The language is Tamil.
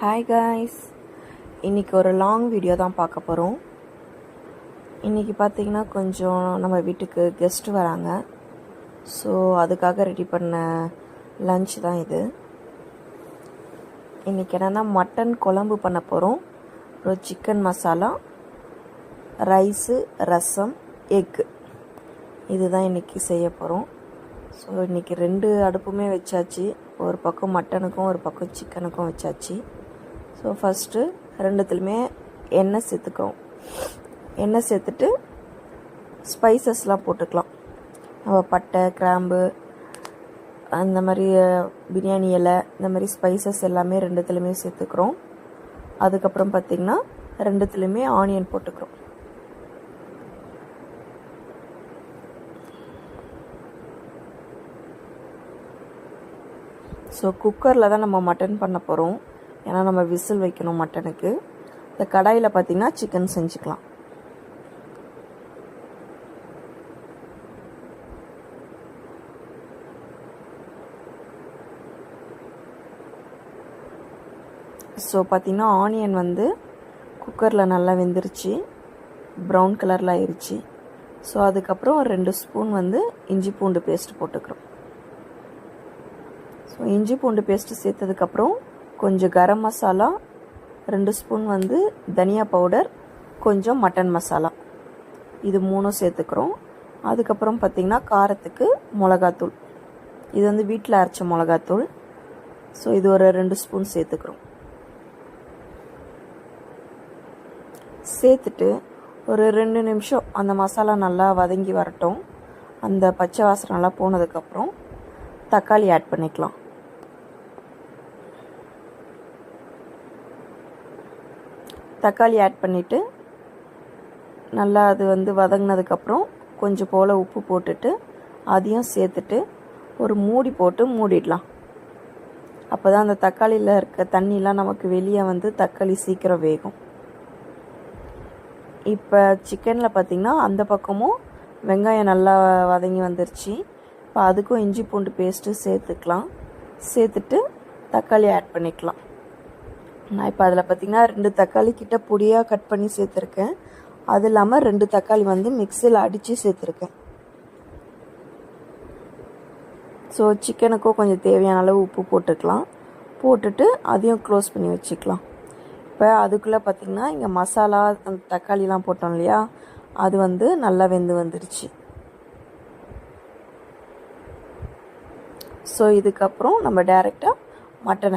ஹாய் காய்ஸ், இன்றைக்கி ஒரு லாங் வீடியோ தான் பார்க்க போகிறோம். இன்றைக்கி பார்த்திங்கன்னா கொஞ்சம் நம்ம வீட்டுக்கு கெஸ்ட்டு வராங்க. ஸோ அதுக்காக ரெடி பண்ண லன்ச் தான் இது. இன்றைக்கி என்னென்னா மட்டன் குழம்பு பண்ண போகிறோம். ஒரு சிக்கன் மசாலா, ரைஸு, ரசம், எக்கு, இதுதான் இன்றைக்கி செய்ய போகிறோம். ஸோ இன்றைக்கி 2 அடுப்புமே வச்சாச்சு. ஒரு பக்கம் மட்டனுக்கும் ஒரு பக்கம் சிக்கனுக்கும் வச்சாச்சு. ஸோ ஃபஸ்ட்டு 2த்துலையுமே எண்ணெய் சேர்த்துக்கிறோம். எண்ணெய் சேர்த்துட்டு ஸ்பைசஸ்லாம் போட்டுக்கலாம். நம்ம பட்டை, கிராம்பு, அந்த மாதிரி பிரியாணி இலை, இந்த மாதிரி ஸ்பைசஸ் எல்லாமே 2த்துலையுமே சேர்த்துக்கிறோம். அதுக்கப்புறம் பார்த்திங்கன்னா 2த்துலையுமே ஆனியன் போட்டுக்கிறோம். ஸோ குக்கரில் தான் நம்ம மட்டன் பண்ண போகிறோம். ஏன்னா நம்ம விசில் வைக்கணும் மட்டனுக்கு. இந்த கடாயில் பார்த்திங்கன்னா சிக்கன் செஞ்சுக்கலாம். ஸோ பார்த்திங்கன்னா ஆனியன் வந்து குக்கரில் நல்லா வெந்துருச்சு, ப்ரௌன் கலரில் ஆயிடுச்சு. ஸோ அதுக்கப்புறம் 2 ஸ்பூன் வந்து இஞ்சி பூண்டு பேஸ்ட் போட்டுக்கிறோம். ஸோ இஞ்சி பூண்டு பேஸ்ட்டு சேர்த்ததுக்கப்புறம் கொஞ்சம் கரம் மசாலா, 2 ஸ்பூன் வந்து தனியா பவுடர், கொஞ்சம் மட்டன் மசாலா, இது 3 சேர்த்துக்கிறோம். அதுக்கப்புறம் பார்த்திங்கன்னா காரத்துக்கு மிளகாத்தூள், இது வந்து வீட்டில் அரைச்ச மிளகாத்தூள். ஸோ இது ஒரு 2 ஸ்பூன் சேர்த்துக்கிறோம். சேர்த்துட்டு ஒரு 2 நிமிஷம் அந்த மசாலா நல்லா வதங்கி வரட்டும். அந்த பச்சை வாசனை நல்லா போனதுக்கப்புறம் தக்காளி ஆட் பண்ணிக்கலாம். தக்காளி ஆட் பண்ணிவிட்டு நல்லா அது வந்து வதங்கினதுக்கப்புறம் கொஞ்சம் போல் உப்பு போட்டுட்டு அதையும் சேர்த்துட்டு ஒரு மூடி போட்டு மூடிடலாம். அப்போ தான் அந்த தக்காளியில் இருக்க தண்ணிலாம் நமக்கு வெளியே வந்து தக்காளி சீக்கிரம் வேகும். இப்போ சிக்கனில் பார்த்திங்கன்னா அந்த பக்கமும் வெங்காயம் நல்லா வதங்கி வந்துருச்சு. இப்போ அதுக்கும் இஞ்சி பூண்டு பேஸ்ட்டு சேர்த்துக்கலாம். சேர்த்துட்டு தக்காளி ஆட் பண்ணிக்கலாம். நான் இப்போ அதில் பார்த்திங்கன்னா 2 தக்காளி கிட்ட பொடியாக கட் பண்ணி சேர்த்துருக்கேன். அது இல்லாமல் 2 தக்காளி வந்து மிக்சியில் அடித்து சேர்த்துருக்கேன். ஸோ சிக்கனுக்கும் கொஞ்சம் தேவையான அளவு உப்பு போட்டுக்கலாம். போட்டுட்டு அதையும் க்ளோஸ் பண்ணி வச்சுக்கலாம். இப்போ அதுக்குள்ளே பார்த்திங்கன்னா இங்கே மசாலா, அந்த தக்காளிலாம் போட்டோம் இல்லையா, அது வந்து நல்லா வெந்து வந்துடுச்சு. ஸோ இதுக்கப்புறம் நம்ம டைரெக்டாக மட்டன்